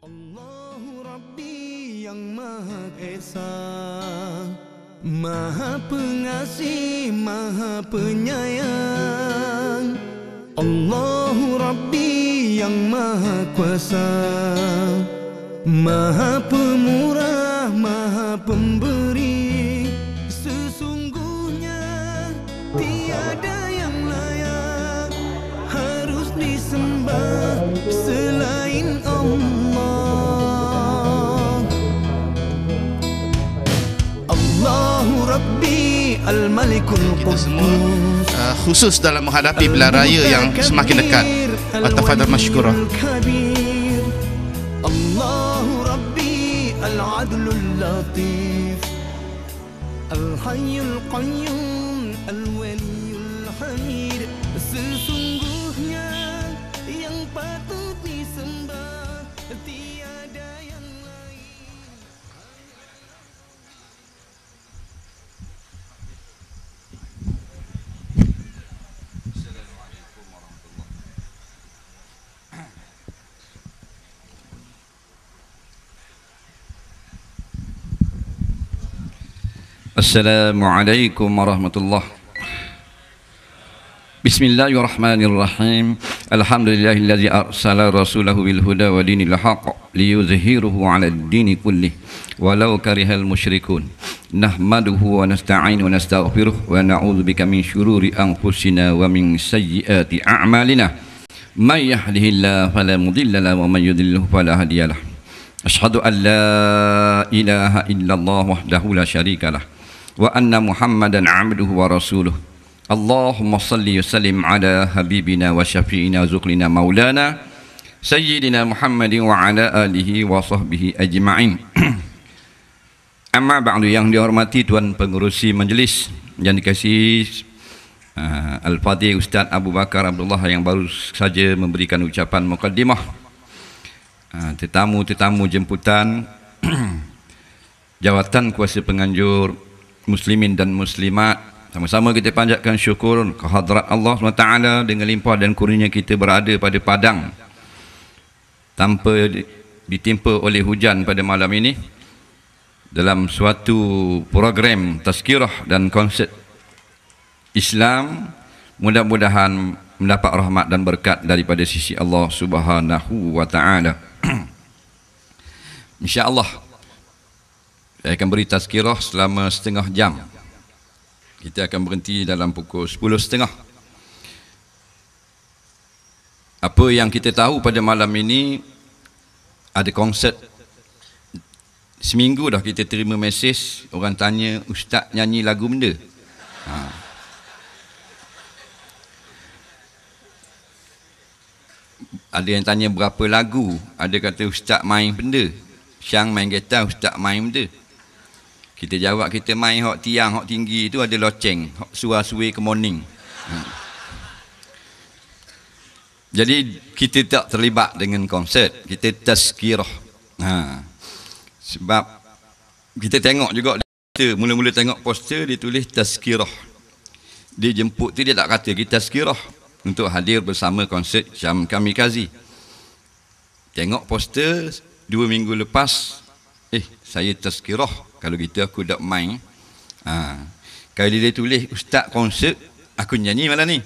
Allahu Rabbi yang Maha Esa, Maha Pengasih, Maha Penyayang. Allahu Rabbi yang Maha Kuasa, Maha Pemurah, Maha Pemberi. Sesungguhnya tiada yang layak harus disembah selain Allah. Allahu Rabbi Al-Malikul Quddus. Khusus dalam menghadapi bulan raya yang semakin dekat. At-tafadhal masykurah. Allahu Rabbi Al-Adlul Latif, Al-Hayyul Qayyum, Al-Waliyul Hamid. Sesungguhnya yang patut disembah tiada yang lain. Assalamualaikum warahmatullahi. Bismillahirrahmanirrahim. Alhamdulillahillazi arsala rasulahu bil huda wa dinil haqq liyuzhiruhu 'ala ad-dini kullih walau karihal musyrikun. Nahmaduhu wa nasta'inu wa nastaghfiruh wa na'udzu bika min syururi anfusina wa min sayyiati a'malina. May yahdihillahu fala mudilla lahu wa may yudlilhu fala hadiyalah. Asyhadu an la ilaha illallah wahdahu la syarikalah wa anna Muhammadan 'abduhu wa rasuluh. Allahumma salli wa sallim ala habibina wa syafi'ina zuqlina maulana sayyidina Muhammadin wa ala alihi wa sahbihi ajma'in. Amma ba'du, yang dihormati Tuan Pengerusi Majlis yang dikasihi Al-Fadhil Ustaz Abu Bakar Abdullah yang baru saja memberikan ucapan muqaddimah, tetamu-tetamu jemputan, jawatan kuasa penganjur muslimin dan muslimat, sama-sama kita panjatkan syukur kehadrat Allah SWT dengan limpah dan kurnia kita berada pada padang tanpa ditimpa oleh hujan pada malam ini dalam suatu program tazkirah dan konsert Islam. Mudah-mudahan mendapat rahmat dan berkat daripada sisi Allah Subhanahu wa taala. Insya-Allah saya akan beri tazkirah selama setengah jam. Kita akan berhenti dalam pukul 10.30. Apa yang kita tahu pada malam ini, ada konsert. Seminggu dah kita terima mesej, orang tanya, Ustaz nyanyi lagu benda? Ada yang tanya berapa lagu, ada kata Ustaz main benda, Syang main gitar, Ustaz main benda. Kita jawab kita main hok tiang, hok tinggi tu ada loceng, hok suar-suai ke morning. Jadi kita tak terlibat dengan konsert, kita tazkirah. Sebab kita tengok juga, kita mula-mula tengok poster dia tulis tazkirah. Dia jemput tu dia tak kata kita tazkirah untuk hadir bersama konsert Syam Kamikaze. Tengok poster 2 minggu lepas, saya tazkirah. Kalau gitu aku tak main. Kalau dia tulis Ustaz konsert, aku nyanyi malam ni.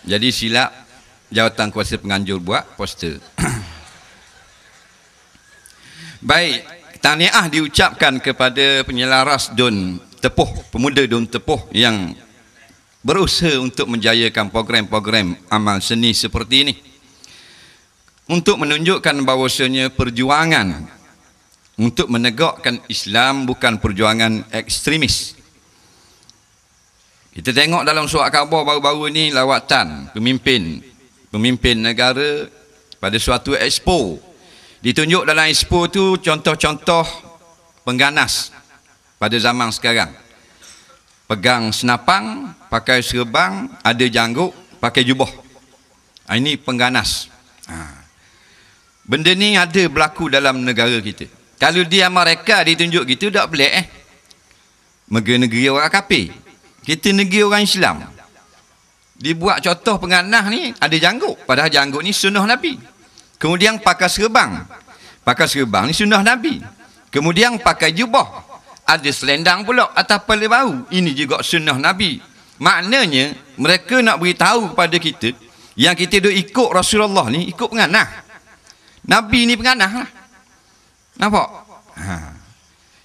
Jadi silap jawatan kuasa penganjur buat poster. Baik, tahniah diucapkan kepada penyelaras Don Tepuh, pemuda Don Tepuh yang berusaha untuk menjayakan program-program amal seni seperti ini, untuk menunjukkan bahawasanya perjuangan untuk menegakkan Islam bukan perjuangan ekstremis. Kita tengok dalam surat khabar baru-baru ni lawatan pemimpin negara pada suatu expo. Ditunjuk dalam expo tu contoh-contoh pengganas pada zaman sekarang. Pegang senapang, pakai serban, ada janggut, pakai jubah. Ini pengganas. Benda ni ada berlaku dalam negara kita. Kalau di Amerika ditunjuk gitu, tak pelik negeri orang kafir. Kita negeri orang Islam. Dibuat contoh penganah ni ada janggut, padahal janggut ni sunnah Nabi. Kemudian pakai serban. Pakai serban ni sunnah Nabi. Kemudian pakai jubah. Ada selendang pula atas kepala bahu. Ini juga sunnah Nabi. Maknanya mereka nak beritahu kepada kita yang kita duk ikut Rasulullah ni ikut penganah. Nabi ni penganah lah. Nampak?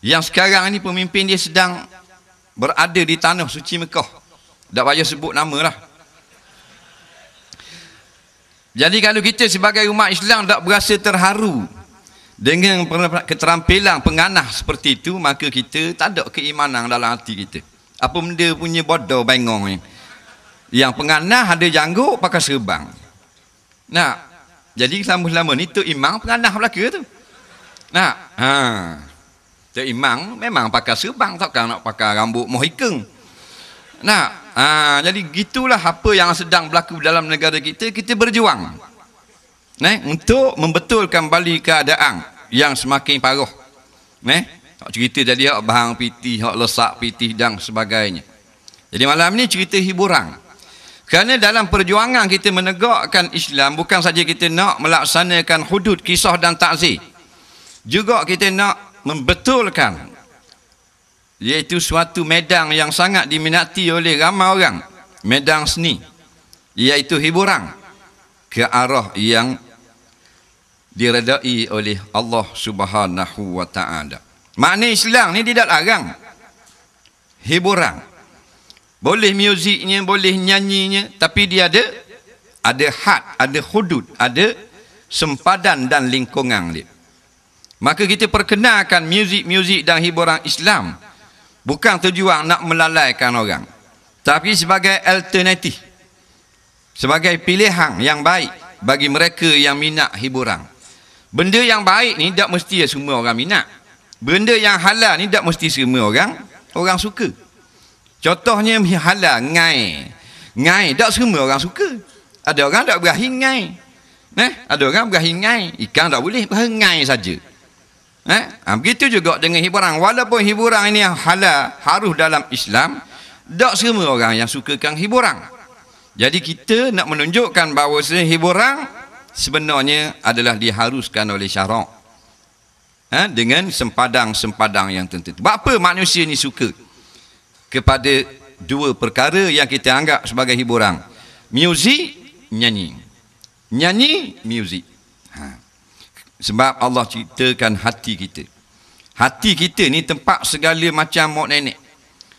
Yang sekarang ni pemimpin dia sedang berada di tanah suci Mekah. Tak payah sebut nama lah. Jadi kalau kita sebagai umat Islam tak berasa terharu dengan keterampilan penganah seperti itu, maka kita tak ada keimanan dalam hati kita. Apa benda punya bodoh bengong ni. Yang penganah ada janggut pakai serban. Nah, jadi selama-lama ni Tok Imam penganah belaka tu. Nah, Tok Imam memang pakai serban, takkan nak pakai rambut mohikeng. Nah, jadi gitulah apa yang sedang berlaku dalam negara kita. Kita berjuang untuk membetulkan balik keadaan yang semakin paruh. Tak cerita jadi hak bahang pitih, hak lesak pitih dan sebagainya. Jadi malam ni cerita hiburan. Kerana dalam perjuangan kita menegakkan Islam, bukan saja kita nak melaksanakan hudud kisah dan takzir, juga kita nak membetulkan, iaitu suatu medan yang sangat diminati oleh ramai orang, medan seni, iaitu hiburan, ke arah yang diredai oleh Allah Subhanahu wa ta'ala. Makna Islam ni tidak larang hiburan. Boleh muziknya, boleh nyanyinya, tapi dia ada had, ada hudud, ada sempadan dan lingkungan dia. Maka kita perkenalkan muzik-muzik dan hiburan Islam bukan tujuan nak melalaikan orang, tapi sebagai alternatif, sebagai pilihan yang baik bagi mereka yang minat hiburan. Benda yang baik ni tak mesti semua orang minat. Benda yang halal ni tak mesti semua orang suka. Contohnya halal ngai tak semua orang suka. Ada orang tak berahi ngai. Ada orang berahi ngai, ikan tak boleh, ngai saja. Begitu juga dengan hiburan. Walaupun hiburan ini yang halal, harus dalam Islam, tak semua orang yang sukakan hiburan. Jadi kita nak menunjukkan bahawa hiburan sebenarnya adalah diharuskan oleh syarak, dengan sempadang-sempadang yang tertentu. Sebab apa manusia ni suka kepada dua perkara yang kita anggap sebagai hiburan? Muzik, nyanyi. Nyanyi, muzik. Sebab Allah ciptakan hati kita. Hati kita ni tempat segala macam mak nenek.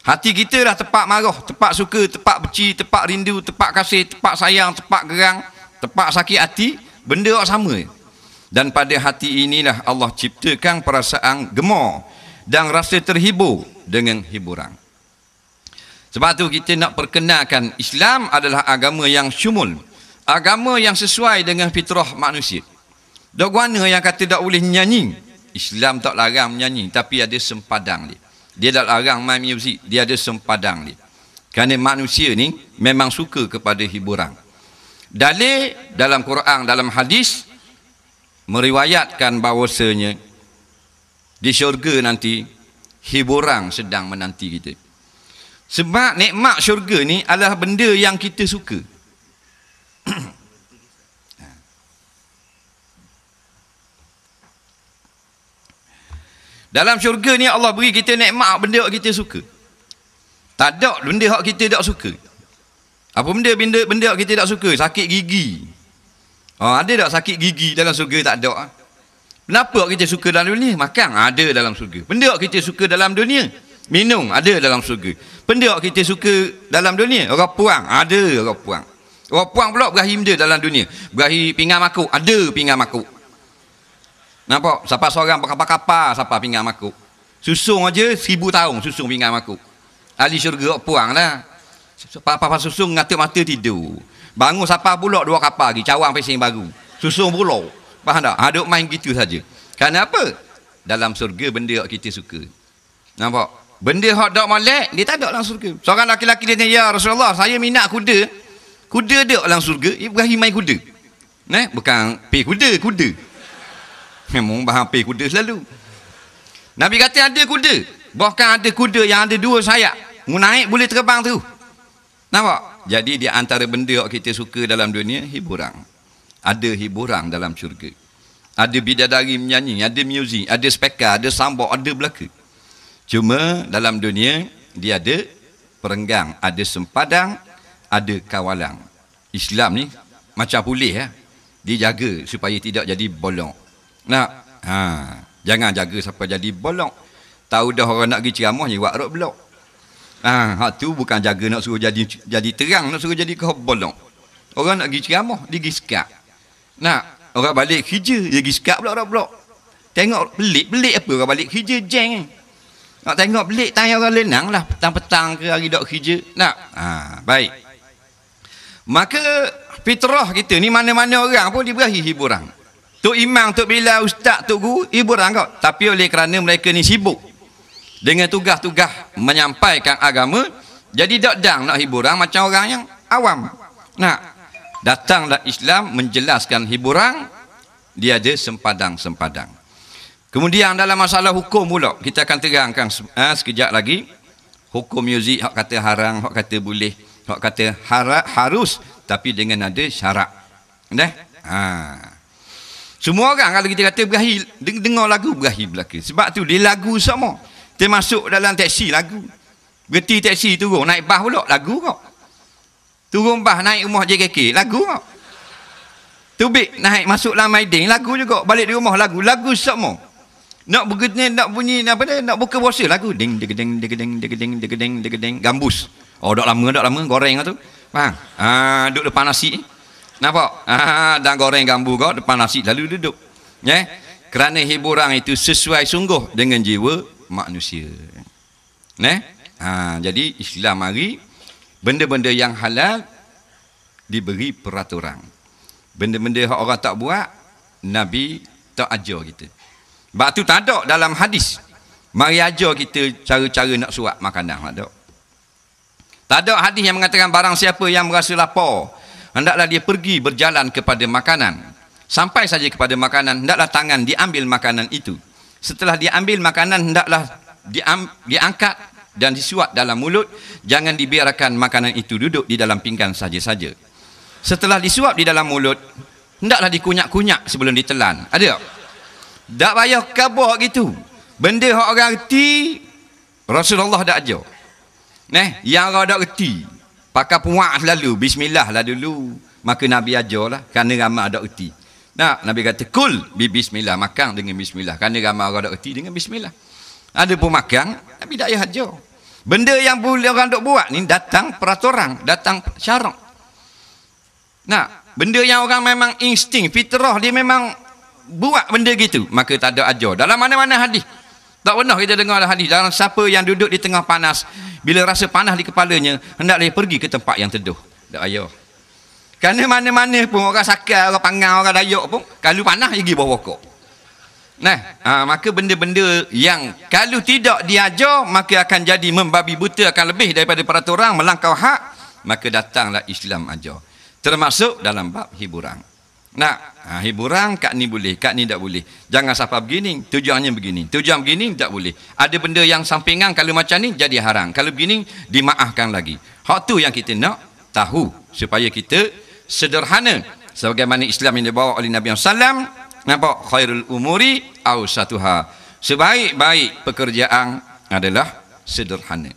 Hati kita dah tempat marah, tempat suka, tempat benci, tempat rindu, tempat kasih, tempat sayang, tempat gerang, tempat sakit hati, benda sama. Dan pada hati inilah Allah ciptakan perasaan gemar dan rasa terhibur dengan hiburan. Sebab tu kita nak perkenalkan Islam adalah agama yang syumul, agama yang sesuai dengan fitrah manusia. Dok mana yang kata tak boleh nyanyi? Islam tak larang menyanyi, tapi ada sempadang dia. Dia tak larang main muzik, dia ada sempadang dia. Kerana manusia ni memang suka kepada hiburan. Dalil dalam Quran, dalam hadis meriwayatkan bahawasanya di syurga nanti hiburan sedang menanti kita. Sebab nikmat syurga ni adalah benda yang kita suka. Dalam syurga ni Allah beri kita nikmat benda yang kita suka. Tak ada benda yang kita tak suka. Apa benda yang kita tak suka? Sakit gigi. Ada tak sakit gigi dalam surga? Tak ada. Kenapa kita suka dalam dunia? Makan ada dalam surga. Benda kita suka dalam dunia? Minum ada dalam surga. Benda kita suka dalam dunia? Orang puang ada orang puang. Orang puang pula berahi benda dalam dunia. Berahi pinggan makuk, ada pinggan makuk. Nampak? Siapa seorang berkapar-kapar, siapa pinggan makuk. Susung aja 1000 tahun susung pinggan makuk. Ahli syurga orang puang lah. Apa-apa susung ngata mata tidur. Bangun siapa pula 2 kapal lagi, cawang pesing baru. Susung pula. Faham tak? Duk main gitu saja. Kerana apa? Dalam surga benda yang kita suka. Nampak? Benda yang tak molek, dia tak ada dalam surga. Seorang laki-laki dia tanya, "Ya Rasulullah, saya minat kuda." Kuda ada dalam surga, Ibrahim main kuda. Bukan pay kuda. Memang bahang pay kuda selalu. Nabi kata ada kuda. Bahkan ada kuda yang ada 2 sayap. Naik boleh terbang tu. Nampak? Jadi di antara benda yang kita suka dalam dunia, hiburan. ada hiburan dalam syurga. Ada bidadari menyanyi, ada muzik, ada speaker, ada sambok, ada belaka. Cuma dalam dunia dia ada perenggang, ada sempadang, ada kawalang. Islam ni macam polis ya. Dia jaga supaya tidak jadi bolong. Jangan jaga sampai jadi bolong. Tahu dah orang nak pergi ceramah ni buat rok blok. Hak tu bukan jaga nak suruh jadi terang, nak suruh jadi kau bolong. Orang nak pergi ceramah, dia pergi sekat. Orang balik kerja, dia pergi sekat pula rok blok. Tengok pelik apa orang balik kerja jeng. Nak tengok pelik tanya orang lenang lah petang-petang ke hari dok kerja. Baik. Maka fitrah kita ni mana-mana orang pun diberi hiburan. Tok Imam, Tok Bilal, Ustaz, Tok Guru hiburan kau. Tapi oleh kerana mereka ni sibuk dengan tugas-tugas menyampaikan agama, jadi tak dang nak hiburan macam orang yang awam. Datanglah Islam menjelaskan hiburan, dia ada sempadang-sempadang. Kemudian dalam masalah hukum pula, kita akan terangkan sekejap lagi. Hukum muzik, hak kata haram, hak kata boleh, hak kata harus, tapi dengan ada syarat. Semua orang kalau kita kata berahi, dengar lagu berahi belaka. Sebab tu dia lagu semua. Dia masuk dalam teksi lagu. Berhenti teksi turun, naik bas pula lagu kau. Turun bas naik rumah JKK, lagu kau. Tubik naik masuk dalam Maidin, lagu juga. Balik di rumah lagu semua. Nak bunyi apa dia? Nak buka puasa lagu. Ding ding ding gambus. Dak lama goreng tu. Faham? Duduk depan nasi. Nampak? Dan goreng gambu kau depan nasi lalu duduk. Kerana hiburan itu sesuai sungguh dengan jiwa manusia. Jadi Islam mari benda-benda yang halal diberi peraturan. Benda-benda yang orang tak buat, Nabi tak ajar kita. Sebab tu tak ada dalam hadis. Mari ajar kita cara-cara nak suap makanan. Tak ada hadis yang mengatakan barang siapa yang merasa lapar, hendaklah dia pergi berjalan kepada makanan. Sampai saja kepada makanan, hendaklah tangan diambil makanan itu. Setelah diambil makanan, hendaklah diangkat dan disuap dalam mulut. Jangan dibiarkan makanan itu duduk di dalam pinggan saja-saja. Setelah disuap di dalam mulut, hendaklah dikunyak-kunyak sebelum ditelan. Ada tak? Tak payah kabur gitu. Benda yang orang reti, Rasulullah dah ajar. Yang orang tak reti, pakai puak selalu, bismillah lah dulu. Maka Nabi ajarlah, kerana ramai ada reti. Nabi kata, kul bismillah, makan dengan bismillah. Kerana ramai orang tak reti dengan bismillah. Ada pun makan, Nabi tak payah ajar. Benda yang boleh orang tak buat ni, datang peraturan, datang syarat. Benda yang orang memang insting, fitrah, dia memang buat benda gitu, maka tak ada ajar. Dalam mana-mana hadis, tak pernah kita dengar ada hadis dalam siapa yang duduk di tengah panas, bila rasa panas di kepalanya, hendaklah dia pergi ke tempat yang teduh. Tak payah. Kerana mana-mana pun orang sakar, orang pangang, orang Dayak pun, kalau panas dia pergi bawah pokok. Maka benda-benda yang kalau tidak diajar, maka akan jadi membabi buta, akan lebih daripada peraturan, melangkau hak. Maka datanglah Islam ajar. Termasuk dalam bab hiburan. Hiburan kat ni boleh, kat ni tak boleh. Jangan sampai begini, tujuannya begini. Tujuan begini tak boleh. Ada benda yang sampingan, kalau macam ni jadi haram. Kalau begini dimaafkan lagi. Hak tu yang kita nak tahu supaya kita sederhana. Sebagaimana Islam yang dibawa oleh Nabi SAW, nampak khairul umuri awsatuha. Sebaik-baik pekerjaan adalah sederhana.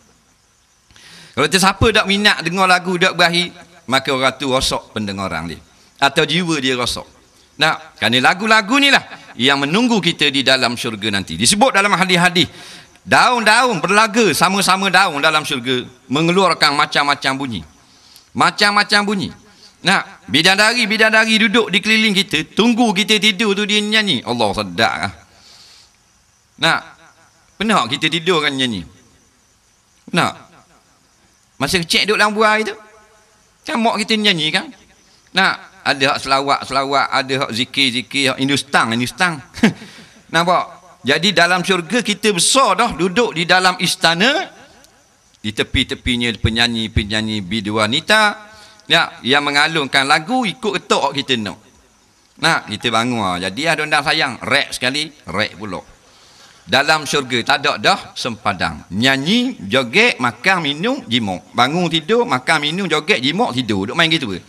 Kalau siapa tak minat dengar lagu, tak berahi, maka orang tu rosak pendengaran dia, atau jiwa dia rosak. Kerana lagu-lagu ni lah yang menunggu kita di dalam syurga nanti. Disebut dalam hadis-hadis, daun-daun berlaga sama-sama daun dalam syurga, mengeluarkan macam-macam bunyi. Macam-macam bunyi. Bidadari duduk di keliling kita, tunggu kita tidur tu dia nyanyi. Allah sedap lah. Pernah kita tidur kan nyanyi? Masa kecil duduk dalam buai tu, kan mak kita nyanyi kan? Ada hak selawat, ada hak zikir, hak Hindustan. Nampak? Jadi dalam syurga kita besar dah, duduk di dalam istana, di tepi-tepinya penyanyi-penyanyi biduanita, yang mengalungkan lagu ikut ketok kita nak. Kita bangun. Jadi ada undang sayang, rap sekali, rap pula. Dalam syurga tak ada dah sempadang. Nyanyi, joget, makan, minum, jimat. Bangun tidur, makan, minum, joget, jimat, tidur. Duk main gitu ke?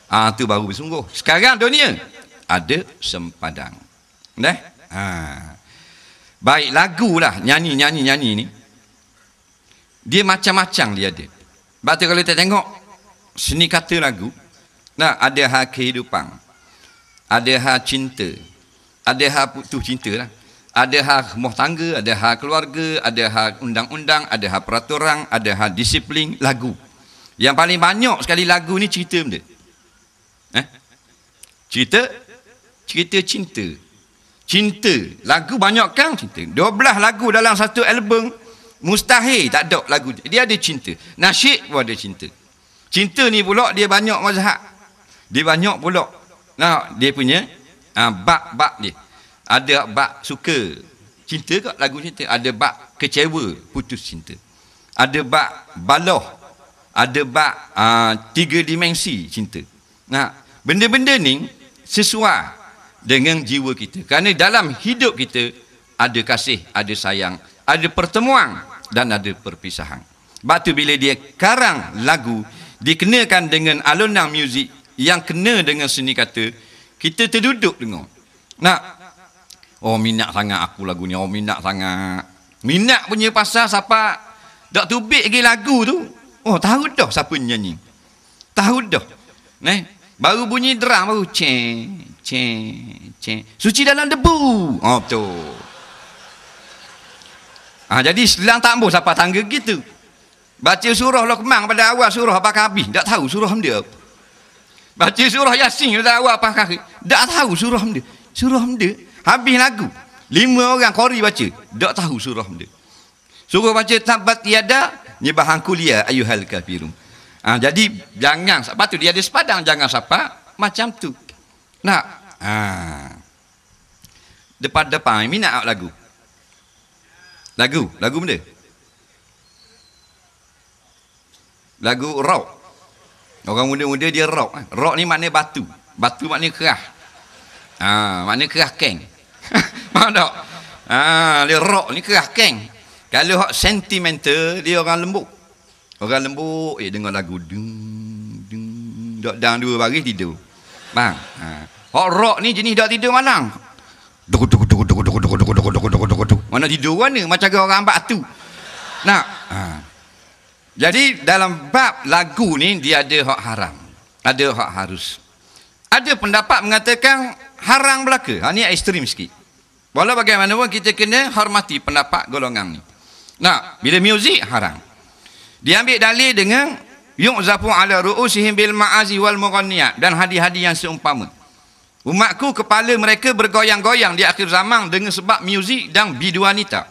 Tu baru bersungguh. Sekarang dunia ada sempadan. Baik, lagu lah, nyanyi ni. Dia macam-macam dia ada. Sebab tu kalau kita tengok seni kata lagu, ada hal kehidupan, ada hal cinta, ada hal putus cinta lah, ada hal rumah tangga, ada hal keluarga, ada hal undang-undang, ada hal peraturan, ada hal disiplin, lagu. Yang paling banyak sekali lagu ni cerita benda. Cerita cinta. Lagu banyak kan cerita. 12 lagu dalam satu album, mustahil tak ada lagu. Dia ada cinta. Nasyid pun ada cinta. Cinta ni pula dia banyak mazhab. Dia banyak pula. Dia punya bab-bab dia. Ada bab suka cinta kat lagu cinta. Ada bab kecewa putus cinta. Ada bab baloh. Ada bab 3 dimensi cinta. Benda-benda ni sesuai dengan jiwa kita. Kerana dalam hidup kita ada kasih, ada sayang, ada pertemuan dan ada perpisahan. Sebab tu bila dia karang lagu, dikenakan dengan alunan muzik yang kena dengan seni kata, kita terduduk dengar. Minat sangat aku lagu ni. Minat sangat. Minat punya pasal siapa dak tubik lagi lagu tu. Tahu dah siapa nyanyi. Tahu dah. Baru bunyi drum baru ceng. Suci dalam debu. Betul. Jadi selang tak ambuh siapa tangga gitu. Baca surah Luqman pada awal, surah apa habis, tak tahu surah dia. Baca surah Yasin pada awal apa habis, tak tahu surah dia. Surah dia habis lagu. 5 orang qari baca, tak tahu surah dia. Suruh baca tabat tiada nyebahan kuliah ayyuhal kafirun. Jadi jangan, sebab tu dia ada sepadang, jangan siapa macam tu. Depan-depan minat lagu. Lagu benda. Lagu rock. Orang muda-muda dia rock. Rock ni makna batu. Batu makna kerah. Makna kerah keng. Faham tak? Dia rock ni kerah keng. Kalau hak sentimental, dia orang lembut. Orang lembut, dengar lagu dung dok dang 2 baris tidur. Bang. Hak rock ni jenis dak tidur malam. Mana tidur mana macam orang batu. Jadi dalam bab lagu ni dia ada hak haram, ada hak harus. Ada pendapat mengatakan haram belaka. Ni ekstrim sikit. Walau bagaimanapun kita kena hormati pendapat golongan ni. Bila muzik haram, dia ambil dalil dengan yu'zafu ala ru'usihim bil ma'azi wal mughanniyat, dan hadis-hadis yang seumpama. Umatku kepala mereka bergoyang-goyang di akhir zaman dengan sebab muzik dan bidu wanita.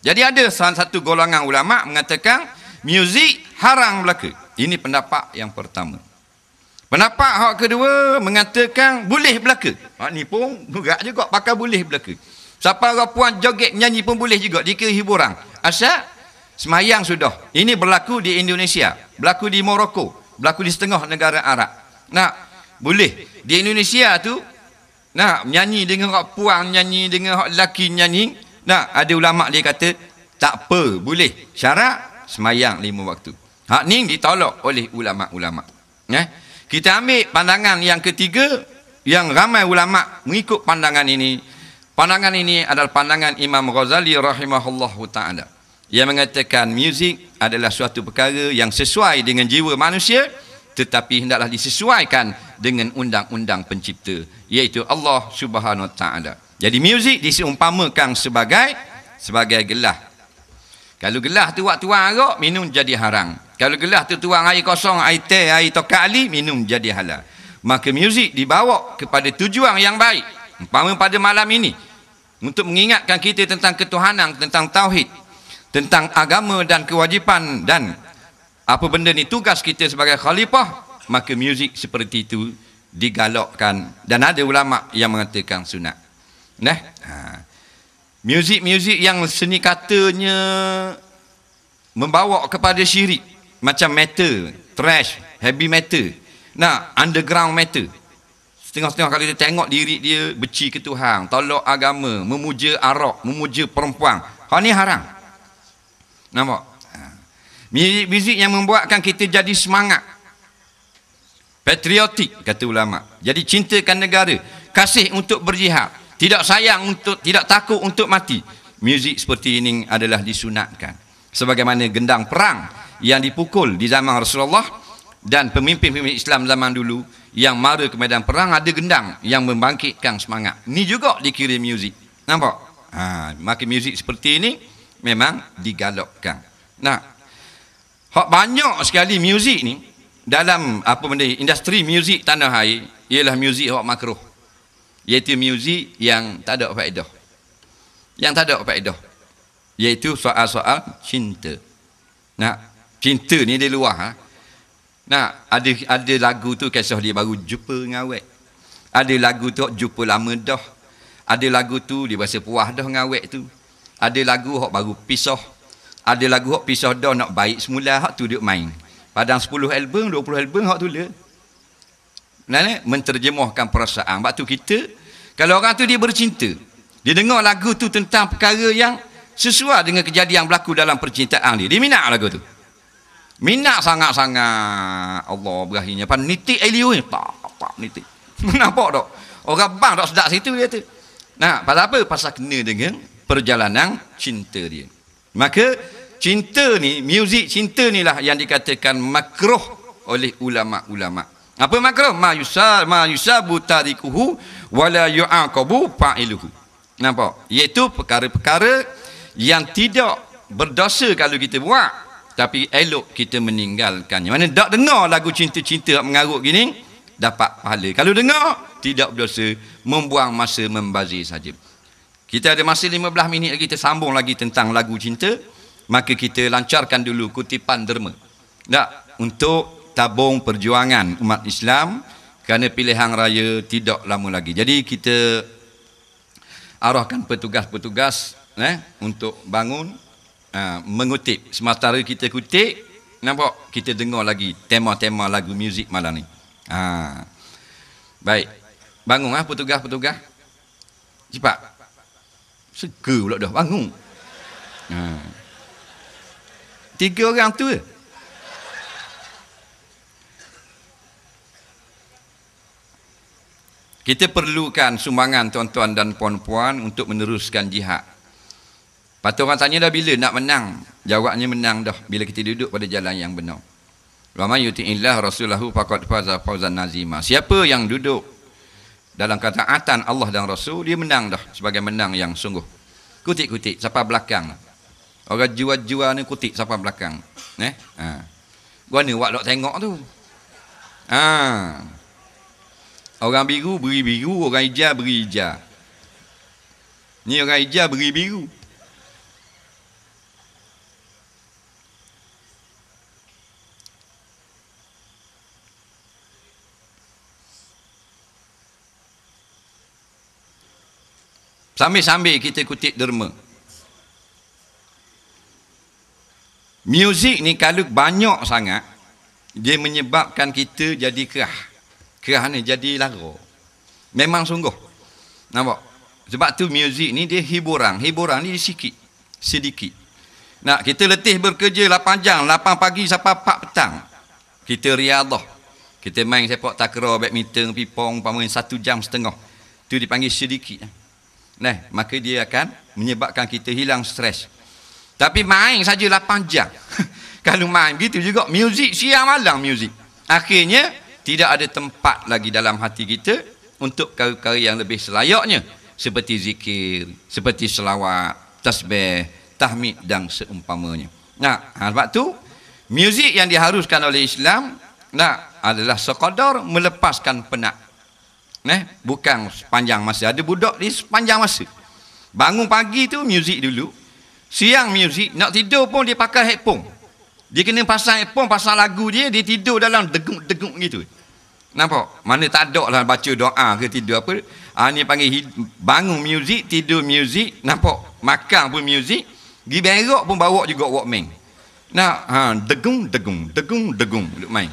Jadi ada salah satu golongan ulama mengatakan muzik haram belaka. Ini pendapat yang pertama. Pendapat hak kedua mengatakan boleh belaka. Ni pun gerak juga pakai boleh belaka. Siapa orang puan joget nyanyi pun boleh juga, dikira hiburan. Asal semayang sudah. Ini berlaku di Indonesia, berlaku di Morocco, berlaku di setengah negara Arab. Boleh. Di Indonesia tu nyanyi dengan orang puan, nyanyi dengan orang lelaki nyanyi. Ada ulama dia kata tak apa, boleh. Syarat semayang 5 waktu. Hak ni ditolak oleh ulama-ulama. Kita ambil pandangan yang ketiga yang ramai ulama mengikut pandangan ini. Pandangan ini adalah pandangan Imam Ghazali rahimahullahu ta'ala, yang mengatakan muzik adalah suatu perkara yang sesuai dengan jiwa manusia, tetapi hendaklah disesuaikan dengan undang-undang pencipta, iaitu Allah Subhanahu wa ta'ala. Jadi muzik diseumpamakan sebagai gelas. Kalau gelas tu waktu tuang arak, minum jadi haram. Kalau gelas tu tuang air kosong, air teh, air tokak ali, minum jadi halal. Maka muzik dibawa kepada tujuan yang baik. Umpama pada malam ini, untuk mengingatkan kita tentang ketuhanan, tentang tauhid, tentang agama dan kewajipan dan apa benda ni tugas kita sebagai khalifah, maka muzik seperti itu digalakkan, dan ada ulama yang mengatakan sunat. Muzik-muzik yang seni katanya membawa kepada syirik, macam metal, thrash, heavy metal, underground metal. Setengah-setengah kali dia tengok diri dia beci ke Tuhan, tolak agama, memuja arak, memuja perempuan. Hal ni haram. Nampak? Muzik yang membuatkan kita jadi semangat. patriotik kata ulama. Jadi cintakan negara, kasih untuk berjihad, tidak sayang untuk, tidak takut untuk mati. Muzik seperti ini adalah disunatkan. Sebagaimana gendang perang yang dipukul di zaman Rasulullah dan pemimpin-pemimpin Islam zaman dulu yang mara ke medan perang, ada gendang yang membangkitkan semangat. Ini juga dikira muzik. Nampak? Maka muzik seperti ini memang digalakkan. Nah, hak banyak sekali muzik ni dalam apa benda industri muzik tanah air ialah muzik hak makruh, iaitu muzik yang tak ada faedah, iaitu soal-soal cinta. Nah, cinta ni dia luar. Nah, ada lagu tu kisah dia baru jumpa dengan awet, ada lagu tu jumpa lama dah, ada lagu tu dia rasa puas dah dengan awet tu, ada lagu hak baru pisah, ada lagu hak pisah dah nak baik semula, hak tu dia main. Padang 10 album, 20 album hak tu dia. Menterjemahkan perasaan. Sebab tu kita, kalau orang tu dia bercinta, dia dengar lagu tu tentang perkara yang sesuai dengan kejadian berlaku dalam percintaan dia minat lagu tu. Minat sangat-sangat. Allah berakhirnya. Pan nitik Elio ni. Tak nitik. Nampak tak? Orang bang tak sedap situ dia tu. Nah, pasal apa? Pasal kena dengan perjalanan cinta dia. Maka cinta ni, muzik cinta ni lah yang dikatakan makruh oleh ulama-ulama. Apa makruh? Ma yusabu tarikuhu wala yu'aqabu fa'iluhu. Nampak? Iaitu perkara-perkara yang tidak berdosa kalau kita buat, tapi elok kita meninggalkannya. Mana tak dengar lagu cinta-cinta mengarut gini, dapat pahala. Kalau dengar, tidak berdosa, membuang masa membazir saja. Kita ada masa 15 minit lagi, kita sambung lagi tentang lagu cinta. Maka kita lancarkan dulu kutipan derma. Tak, untuk tabung perjuangan umat Islam kerana pilihan raya tidak lama lagi. Jadi kita arahkan petugas-petugas untuk bangun mengutip. Sementara kita kutip, nampak kita dengar lagi tema-tema lagu muzik malam ni. Baik. Bangun petugas-petugas. Cepat. Sega pula dah bangun. 3 orang tu. Kita perlukan sumbangan tuan-tuan dan puan-puan untuk meneruskan jihad. Patut orang tanya dah bila nak menang. Jawabnya menang dah bila kita duduk pada jalan yang benar. Wa may yuti'illah rasulahu faqad faza fawzan nazima. Siapa yang duduk dalam ketaatan Allah dan Rasul, dia menang dah sebagai menang yang sungguh. Kutik-kutik sampai belakang. Orang jua-jua ni kutik sampai belakang. Gua ni buat dok tengok tu. Orang biru beri biru, orang hijau beri hijau. Ni orang hijau beri biru. Sambil-sambil kita kutip derma. Muzik ni kalau banyak sangat, dia menyebabkan kita jadi kerah. Kerah ni jadi lara. Memang sungguh. Nampak? Sebab tu muzik ni dia hiburan. Hiburan ni sedikit. Nah, kita letih bekerja 8 jam, 8 pagi sampai 4 petang. Kita riadah. Kita main sepak takraw, badminton, pipong, pamoin 1 jam setengah. Tu dipanggil sedikit. Maka dia akan menyebabkan kita hilang stres. Tapi main saja 8 jam. Kalau main begitu juga muzik siang malam muzik. Akhirnya tidak ada tempat lagi dalam hati kita untuk perkara-perkara yang lebih selayaknya, seperti zikir, seperti selawat, tasbih, tahmid dan seumpamanya. Sebab tu muzik yang diharuskan oleh Islam adalah sekadar melepaskan penat. Bukan sepanjang masa. Ada budak ni sepanjang masa. Bangun pagi tu muzik dulu. Siang muzik, nak tidur pun dia pakai headphone. Dia kena pasang headphone, pasang lagu dia tidur dalam degung-degung gitu. Nampak? Mana tak ada lah baca doa ke tidur apa. Ni panggil bangun muzik, tidur muzik, nampak? Makan pun muzik, pergi berak pun bawa juga walkman. Degung-degung duk main.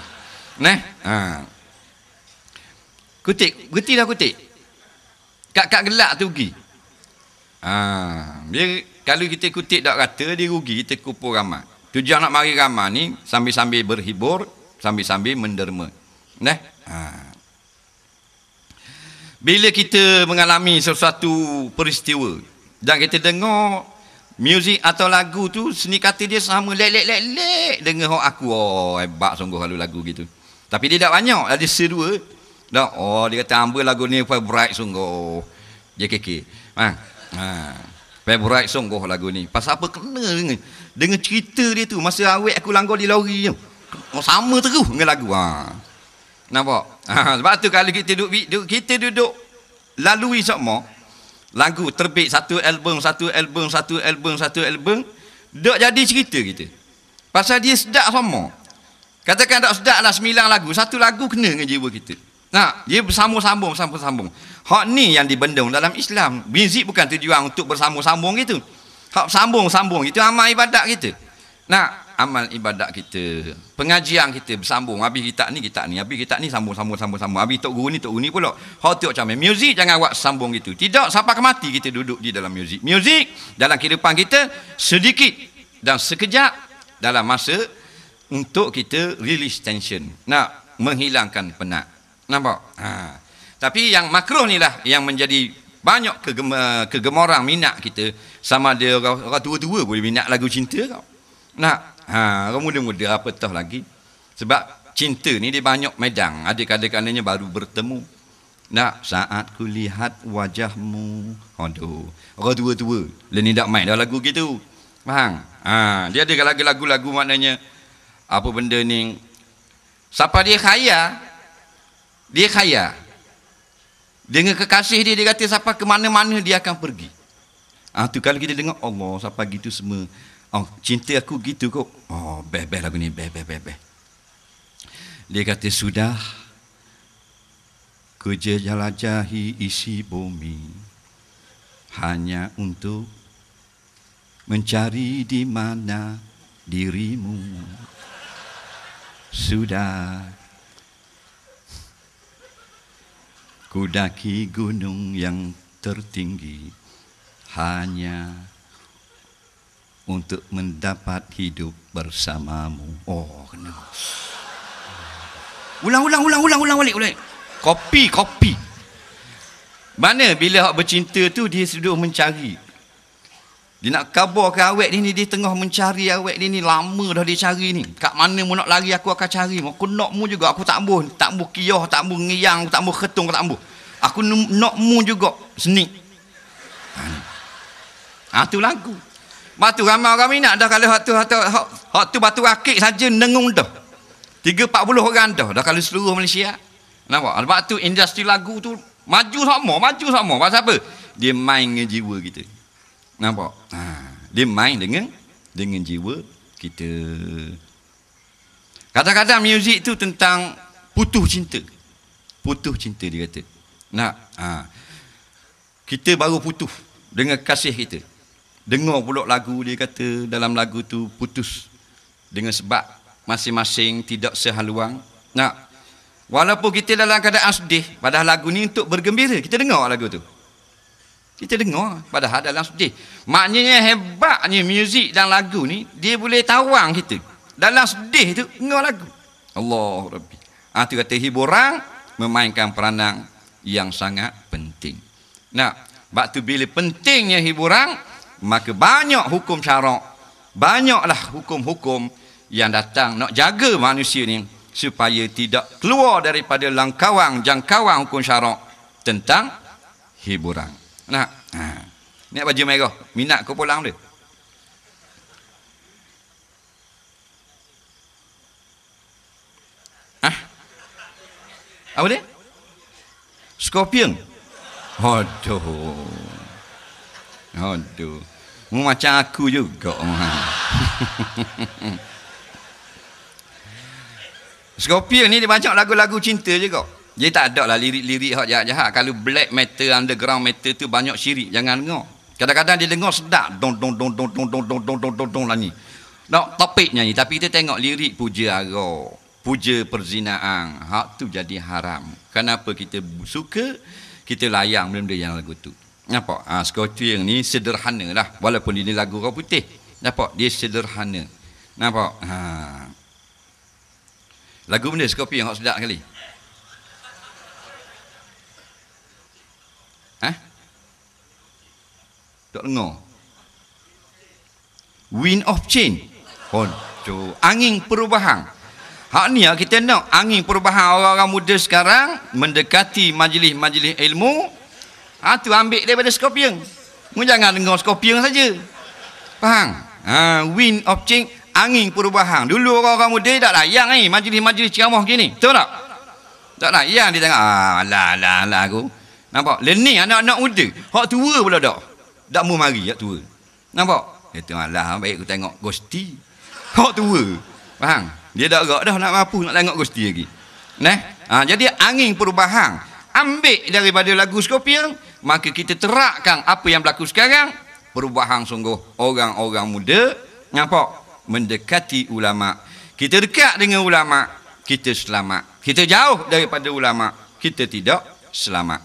Kutik, berhenti dah kutik. Kat gelak tu pergi. Dia kalau kita kutip tak kata, dia rugi, kita kumpul ramai. Tujuan nak mari ramai ni sambil-sambil berhibur, sambil-sambil menderma. Nah, bila kita mengalami sesuatu peristiwa dan kita dengar muzik atau lagu tu, seni kata dia sama lek dengar aku, hebat sungguh kalau lagu gitu. Tapi dia tak banyak, ada sedua. Dah, dia kata hamba lagu ni favorite sungguh. JKK. Favorite sungguh lagu ni. Pasal apa kena dengan cerita dia tu masa awet aku langgar di lori tu. Sama terus dengan lagu. Nampak? Sebab tu kalau kita duduk lalui semua lagu terbit satu album, duk jadi cerita kita. Pasal dia sedap semua. Katakan tak sedap lah 9 lagu, satu lagu kena dengan jiwa kita. Nah, dia bersambung-sambung. Hak ni yang dibendung dalam Islam. Muzik bukan tujuan untuk bersambung-sambung gitu. Hak sambung-sambung itu amal ibadat kita. Nah, amal ibadat kita, pengajian kita bersambung. Habis kita ni, habis kita ni sambung. Habis tok guru ni pula. Hak tu macam muzik jangan buat sambung gitu. Tidak sampai ke mati kita duduk di dalam muzik. Muzik dalam kehidupan kita sedikit dan sekejap dalam masa untuk kita release tension. Nak menghilangkan penat. Nampak? Tapi yang makruh ni lah yang menjadi banyak kegemaran minat kita. Sama ada orang tua-tua boleh minat lagu cinta kau. Nak, orang muda-muda apatah lagi. Sebab cinta ni dia banyak medang. Ada kadang-kadangnya baru bertemu. Nak, saat ku lihat wajahmu. Aduh, orang tua-tua ni tak main dah lagu gitu. Faham? Dia ada lagu-lagu maknanya apa benda ni. Siapa dia kaya dengan kekasih dia kata siapa ke mana-mana dia akan pergi. Tu kalau kita dengar Allah siapa gitu semua. Cinta aku gitu kok. Best lagu ni, best. Dia kata sudah ku jelajahi isi bumi hanya untuk mencari di mana dirimu. Sudah ku daki gunung yang tertinggi hanya untuk mendapat hidup bersamamu. Kena. Ulang balik. Kopi. Mana bila hak bercinta tu dia sudah mencari. Dia nak kabarkan awet ni dia tengah mencari awet ni lama dah dia cari ni. Kat mana mu nak lari aku akan cari. Aku nak mu juga aku tak ambuh kiyah, tak ambuh ngiyang, tak ambuh ketung, tak ambuh. Aku nak mu juga senik. Tu lagu. Batu ramai orang minat dah kalau hak tu batu akik saja nengung dah. 30-40 orang dah kalau seluruh Malaysia. Nampak? Sebab tu industri lagu tu maju sama. Pasal apa? Dia main dengan jiwa kita. Nampak? Dia main dengan jiwa kita. Kadang-kadang muzik tu tentang putus cinta dia kata. Kita baru putus dengan kasih kita. Dengar pula lagu dia kata dalam lagu tu putus dengan sebab masing-masing tidak sehaluan. Walaupun kita dalam keadaan sedih, padahal lagu ni untuk bergembira. Kita dengar lagu tu. Kita dengar padahal dalam sedih. Maknanya hebatnya muzik dan lagu ni dia boleh tawang kita. Dalam sedih tu dengar lagu. Allah Rabbi. Tu kata hiburan memainkan peranan yang sangat penting. Sebab tu bila pentingnya hiburan, maka banyak hukum syarak, banyaklah hukum-hukum yang datang nak jaga manusia ni supaya tidak keluar daripada jangkauan hukum syarak tentang hiburan. Ni baju merah, minat kau pulang dia. Apa dia? Scorpion. Aduh. Macam aku juga. Scorpion ni dia banyak lagu-lagu cinta juga. Dia tak ada lah lirik-lirik hak jahat-jahat. Kalau black metal, underground metal tu banyak syirik, jangan dengar. Kadang-kadang dia dengar sedap. Dong lah ni. Topik nyanyi, tapi kita tengok lirik puja ara, puja perzinaan. Hak tu jadi haram. Kenapa kita suka, kita layang benda-benda yang lagu tu. Nampak? Scorpion ni sederhana lah. Walaupun ini lagu orang putih. Nampak? Dia sederhana. Nampak? Lagu benda Scorpion hak sedap kali. Tak dengar. Wind of change. Angin perubahan. Hak ni kita nak angin perubahan orang-orang muda sekarang mendekati majlis-majlis ilmu. Tu ambil daripada Scorpion. Mu jangan dengar Scorpion saja. Faham? Wind of change, angin perubahan. Dulu orang-orang muda tak layan ni majlis-majlis ceramah gini. Betul tak? Tak layan dia tengok. Alah aku. Nampak? Learning anak-anak muda. Hak tua pula tak. Tak mau mari hak tua. Nampak? Itu alah baik aku tengok Gusti. Hak tua. Faham? Dia dah gerak dah nak mampu nak tengok Gusti lagi. Jadi angin perubahan ambil daripada lagu Scorpion, maka kita terapkan apa yang berlaku sekarang. Perubahan sungguh orang-orang muda, nampak? Mendekati ulama. Kita dekat dengan ulama, kita selamat. Kita jauh daripada ulama, kita tidak selamat.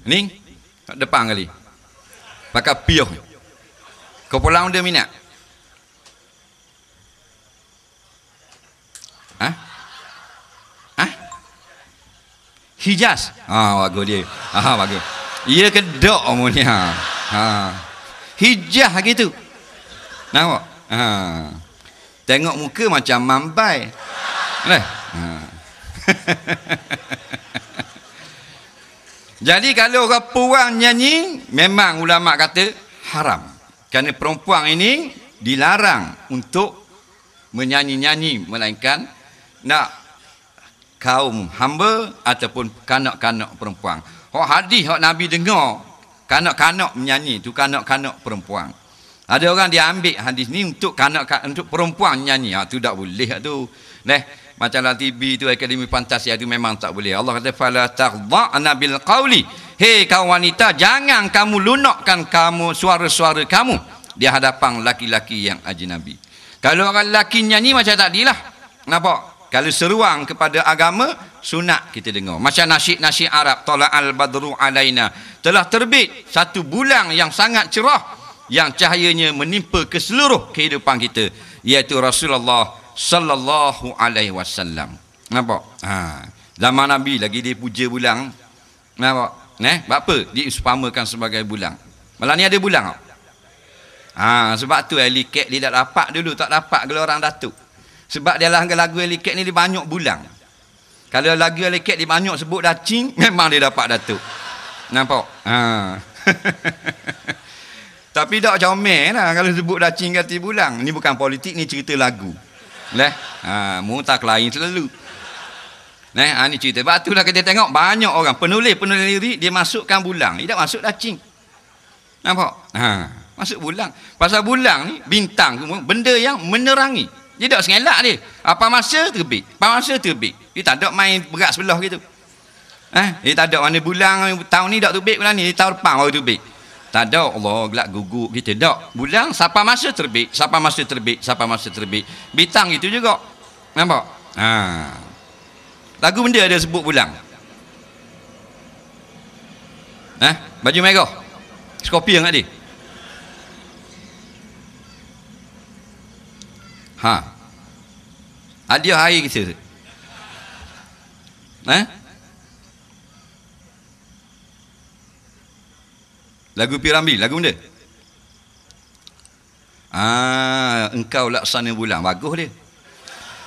Ni depan kali. Pakai piuh. Kau pulang dia minat. Hijaz. Bagus dia. Bagus. Ia kedok omongnya. Hijaz gitu. Nampak? Tengok muka macam mambai. Jadi kalau orang perempuan nyanyi, memang ulama kata haram. Kerana perempuan ini dilarang untuk menyanyi-nyanyi, melainkan nak kaum hamba ataupun kanak-kanak perempuan. Hadis hak Nabi dengar, kanak-kanak menyanyi, tu kanak-kanak perempuan. Ada orang dia ambil hadis ni untuk untuk perempuan nyanyi. Tu tak boleh tu. Macam dalam TV tu, Akademi Fantasi tu memang tak boleh. Allah kata fala taghdha'na bil qawli. Hei kaum wanita, jangan kamu lunakkan suara-suara kamu di hadapan laki-laki yang ajnabi. Kalau orang lelaki nyanyi macam tadilah. Nampak? Kalau seruang kepada agama, sunat kita dengar. Macam nasyid-nasyid Arab, tala'al badru alaina. Telah terbit satu bulan yang sangat cerah, yang cahayanya menimpa ke seluruh kehidupan kita, iaitu Rasulullah sallallahu alaihi wasallam. Nampak? Zaman Nabi lagi dia puja bulan. Nampak? Sebab apa? Diumpamakan sebagai bulan. Malah ni ada bulan tak? Sebab tu Eliket dia tak dapat dulu, tak dapat gelar orang Datuk. Sebab dia lagu Eliket ni dia banyak bulan. Kalau lagu Eliket dia banyak sebut dacing, memang dia dapat Datuk. Nampak? Tapi tak comel lah kalau sebut dacing kata bulan. Ni bukan politik, ni cerita lagu. Mu tak lain selalu. Ni cerita. Sebab tu lah kita tengok banyak orang penulis lirik dia masukkan bulan. Dia tak masuk dacing. Nampak? Masuk bulan. Pasal bulan ni bintang, benda yang menerangi. Dia tak sengelak dia. Apa masa terbit. Apa masa terbit. Dia tak ada main berat sebelah gitu. Dia tak ada mana bulan tahun ni tak terbit bulan ni. Tahun depan baru terbit. Tak ada. Allah gelak guguk kita. Tak. Bulan siapa masa terbit. Siapa masa terbit. Siapa masa terbit. Bintang itu juga. Nampak? Lagu benda ada sebut bulan. Baju merah. Scorpion kat dia. Hadiah hari kita. Lagu Piramli, lagu benda. Engkau laksana bulan. Bagus dia.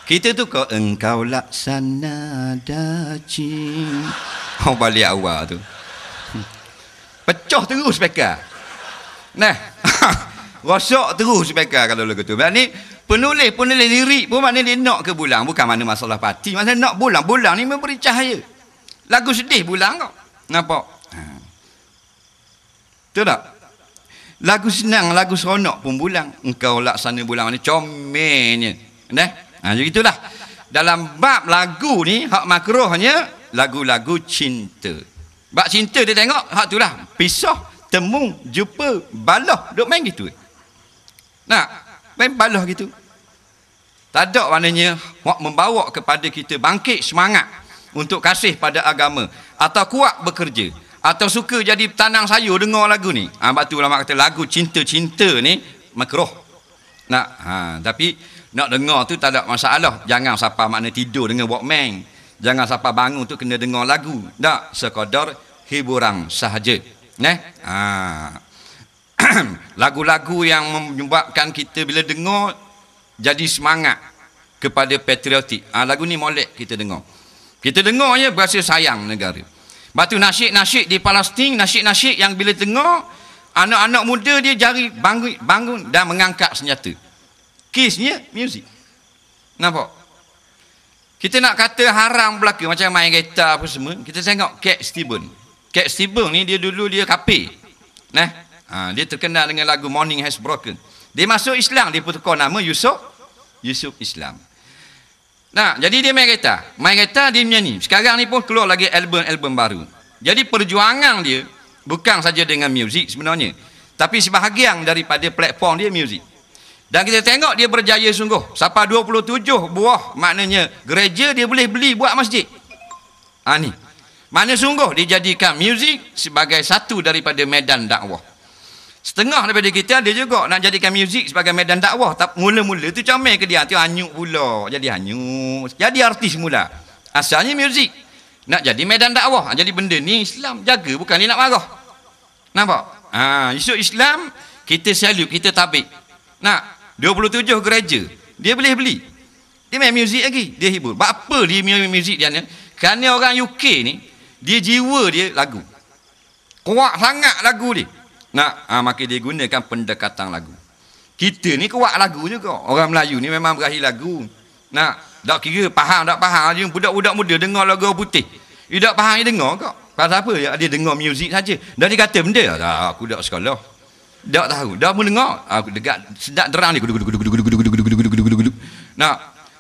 Kita tu kau engkau laksana dacing. Balik awal tu. Pecah terus speaker. Rosak terus speaker kalau lagu tu. Ni penulis lirik pun maknanya dia nak ke bulan. Bukan mana masalah parti. Maksudnya nak bulan. Bulan ni memberi cahaya. Lagu sedih bulan kau. Nampak? Betul tak? Lagu senang, lagu seronok pun bulan. Engkau laksana bulan ni comelnya. Jadi itulah. Dalam bab lagu ni, hak makruhnya, lagu-lagu cinta. Bab cinta dia tengok, hak tu lah. Pisah, temu, jumpa, balah. Duk main gitu. Main balah gitu. Tak ada maknanya membawa kepada kita bangkit semangat untuk kasih pada agama atau kuat bekerja atau suka jadi tanang sayur dengar lagu ni. Sebab tu ulama kata lagu cinta-cinta ni makruh. Tapi Nak dengar tu tak ada masalah. Jangan siapa makna tidur dengan Walkman. Jangan siapa bangun tu kena dengar lagu. Tak, sekadar hiburan sahaja. Lagu-lagu yang menyebabkan kita bila dengar jadi semangat kepada patriotik. Lagu ni molek kita dengar. Kita dengar je berasa sayang negara. Batu nasyid-nasyid di Palestin, nasyid-nasyid yang bila dengar, anak-anak muda dia jari bangun dan mengangkat senjata. Kisnya muzik. Nampak? Kita nak kata haram belaka macam main gitar apa semua. Kita tengok Cat Stevens. Cat Stevens ni dia dulu dia kafir. Dia terkenal dengan lagu Morning Has Broken. Dia masuk Islam, dia tukar nama Yusuf Islam. Jadi dia main gitar. Main gitar dia menyanyi. Sekarang ni pun keluar lagi album baru. Jadi perjuangan dia bukan saja dengan muzik sebenarnya, tapi sebahagian daripada platform dia muzik. Dan kita tengok dia berjaya sungguh. Sampai 27 buah maknanya gereja dia boleh beli buat masjid. Ni. Mana sungguh dijadikan muzik sebagai satu daripada medan dakwah. Setengah daripada kita dia juga nak jadikan muzik sebagai medan dakwah. Tapi mula-mula tu comel ke dia, tu hanyut pula. Jadi hanyut. Jadi artis mula. Asalnya muzik. Nak jadi medan dakwah. Jadi benda ni Islam jaga, bukan dia nak marah. Nampak? Isu Islam kita salute, kita tabik. 27 gereja dia boleh beli. Dia main muzik lagi, dia hibur. Apa dia main muzik dia ni? Kerana orang UK ni dia jiwa dia lagu. Kuat sangat lagu dia. Maka dia gunakan pendekatan lagu. Kita ni kuat lagu juga. Orang Melayu ni memang berakhir lagu. Tak kira faham tak faham, budak-budak muda dengar lagu putih. Dia tak faham, dia dengar kok. Pasal apa? Dia dengar muzik saja. Dan dia kata benda, aku dak sekolah. Tak tahu. Dah pun dengar. Aku dekat sedap derang ni.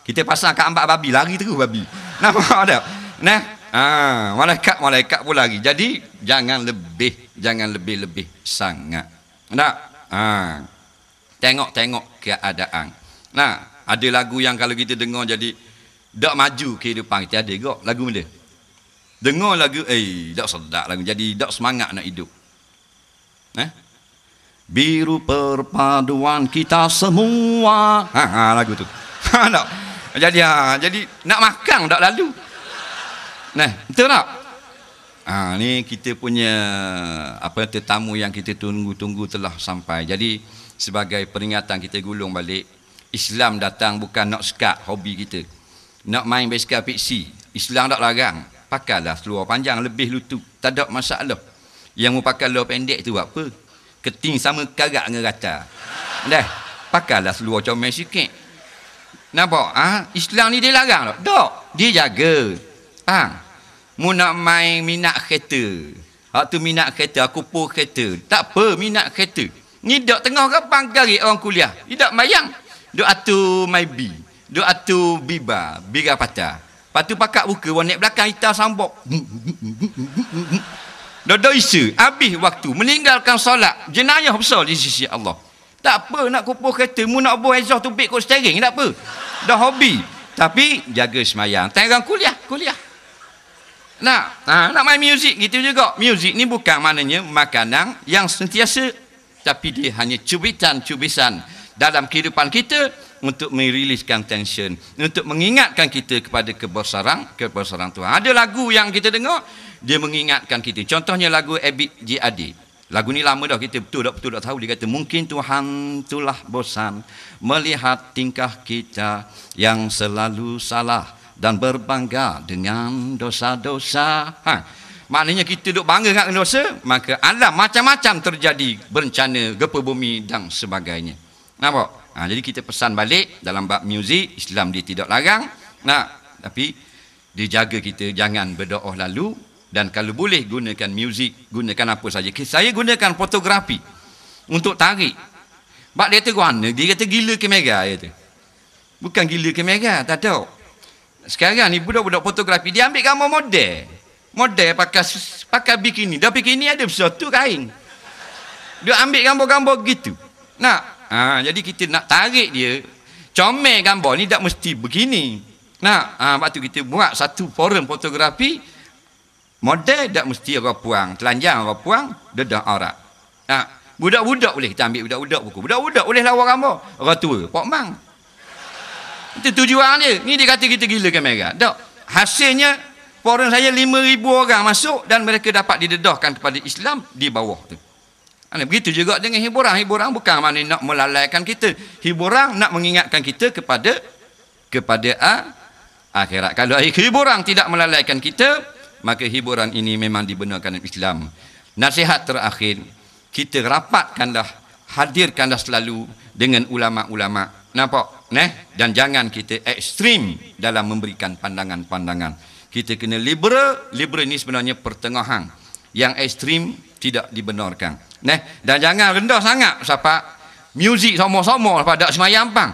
Kita pasang kat ambak babi, lari terus babi. Nampak tak? Malaikat pun lari. Jadi jangan lebih sangat. Tengok keadaan. Ada lagu yang kalau kita dengar jadi tak maju kehidupan kita, ada kok lagu benda. Dengar lagu tak sedap lagu, jadi tak semangat nak hidup. Biru perpaduan kita semua. Lagu tu. Jadi nak makan tak lalu. Betul tak? Ni kita punya tetamu yang kita tunggu-tunggu telah sampai. Jadi sebagai peringatan kita gulung balik, Islam datang bukan nak sekat hobi kita. Nak main basikal fiksi, Islam tak larang. Pakailah seluar panjang lebih lutut, tak ada masalah. Yang mau pakai seluar pendek tu buat apa? Keting sama karak dengan rata. Pakailah seluar comel sikit. Nampak? Islam ni dia larang tak? Tak. Dia jaga. Mu nak main minat kereta. Tu minat kereta, aku pun kereta. Tak apa minat kereta. Ni dok tengah kapang garik orang kuliah. Dia tak bayang. Dok atu maybe. Dok atu biba patah. Lepas tu pakak buka, naik belakang hitam sambok. Dah isa, habis waktu, meninggalkan solat, jenayah besar di sisi Allah. Tak apa nak kupuh kereta, mu nak buah exhaust tubik kot steering, tak apa. Dah hobi. Tapi jaga semayang. Tengah kuliah. Nak main muzik gitu juga. Muzik ni bukan maknanya makanan yang sentiasa, tapi dia hanya cubitan dalam kehidupan kita untuk meriliskan tension, untuk mengingatkan kita kepada kebesaran Tuhan. Ada lagu yang kita dengar, dia mengingatkan kita. Contohnya lagu Ebit J.A.D. Lagu ni lama dah, kita betul tak tahu. Dia kata, mungkin Tuhan itulah bosan melihat tingkah kita yang selalu salah dan berbangga dengan dosa-dosa. Maknanya kita duk bangga dengan dosa, maka alam macam-macam terjadi, bencana, gempa bumi dan sebagainya. Nampak? Jadi kita pesan balik dalam bab muzik, Islam dia tidak larang. Tapi dia jaga kita jangan berdoa lalu. Dan kalau boleh gunakan muzik, gunakan apa saja. Saya gunakan fotografi untuk tarik. Bak dia kata mana? Dia kata gila kamera. Bukan gila kamera, tak tahu. Sekarang ni budak-budak fotografi, dia ambil gambar model pakai bikini. Dah bikini ada besar tu kain. Dia ambil gambar-gambar gitu. Jadi kita nak tarik dia, comel gambar ni tak mesti begini. Lepas tu kita buat satu forum fotografi, model tak mesti orang puang, telanjang orang puang, dedah aurat. Budak-budak boleh kita ambil budak-budak buku. Budak-budak boleh lawa gambar. Orang tua, Pak Mang. Itu tujuan dia. Ni dia kata kita gila kamera. Tak. Hasilnya forum saya 5,000 orang masuk dan mereka dapat didedahkan kepada Islam di bawah tu. Begitu juga dengan hiburan. Hiburan bukan maknanya nak melalaikan kita. Hiburan nak mengingatkan kita kepada akhirat. Kalau hiburan tidak melalaikan kita, maka hiburan ini memang dibenarkan dalam Islam. Nasihat terakhir, kita rapatkanlah, hadirkanlah selalu dengan ulama-ulama. Nampak? Dan jangan kita ekstrim dalam memberikan pandangan-pandangan. Kita kena liberal. Liberal ini sebenarnya pertengahan. Yang ekstrim tidak dibenarkan. Dan jangan rendah sangat sampai muzik sama-sama pada semayang pang.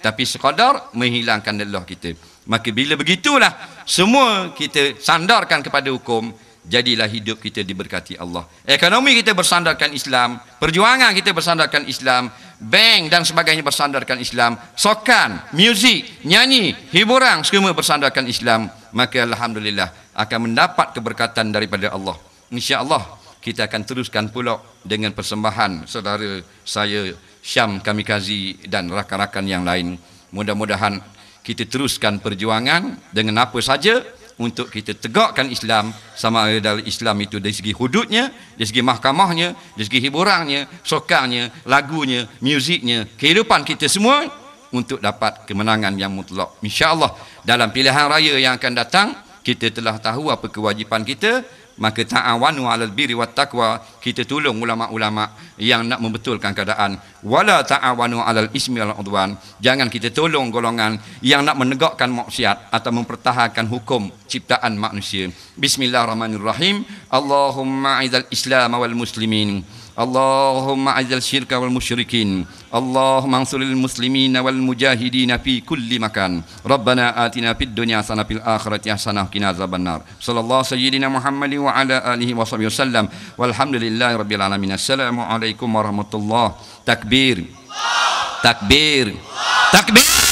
Tapi sekadar menghilangkan lelah kita. Maka bila begitulah semua kita sandarkan kepada hukum, jadilah hidup kita diberkati Allah. Ekonomi kita bersandarkan Islam, perjuangan kita bersandarkan Islam, bank dan sebagainya bersandarkan Islam, sokan, muzik, nyanyi, hiburan semua bersandarkan Islam. Maka alhamdulillah akan mendapat keberkatan daripada Allah. InsyaAllah kita akan teruskan pula dengan persembahan saudara saya Syam Kamikazi dan rakan-rakan yang lain. Mudah-mudahan kita teruskan perjuangan dengan apa saja untuk kita tegakkan Islam, sama ada dalam Islam itu dari segi hududnya, dari segi mahkamahnya, dari segi hiburannya, sokannya, lagunya, muziknya, kehidupan kita semua untuk dapat kemenangan yang mutlak. InsyaAllah dalam pilihan raya yang akan datang, kita telah tahu apa kewajipan kita. Maka ta'awanu 'alal birri wat taqwa, kita tolong ulama-ulama yang nak membetulkan keadaan. Wala ta'awanu 'alal ismi wal 'udwan, jangan kita tolong golongan yang nak menegakkan maksiat atau mempertahankan hukum ciptaan manusia. Bismillahirrahmanirrahim. Allahumma a'izal Islam wal muslimin, Allahumma a'izal syirka wal musyrikin, Allahumma ansuril muslimina wal mujahidina fi kulli makan. Rabbana atina fid dunya hasanah fil akhirati hasanah qina azabannar. Sallallahu sayyidina Muhammadin wa ala alihi wa sahbihi wasallam. Walhamdulillahi rabbil alamin. Assalamualaikum warahmatullahi. Takbir. Takbir. Takbir.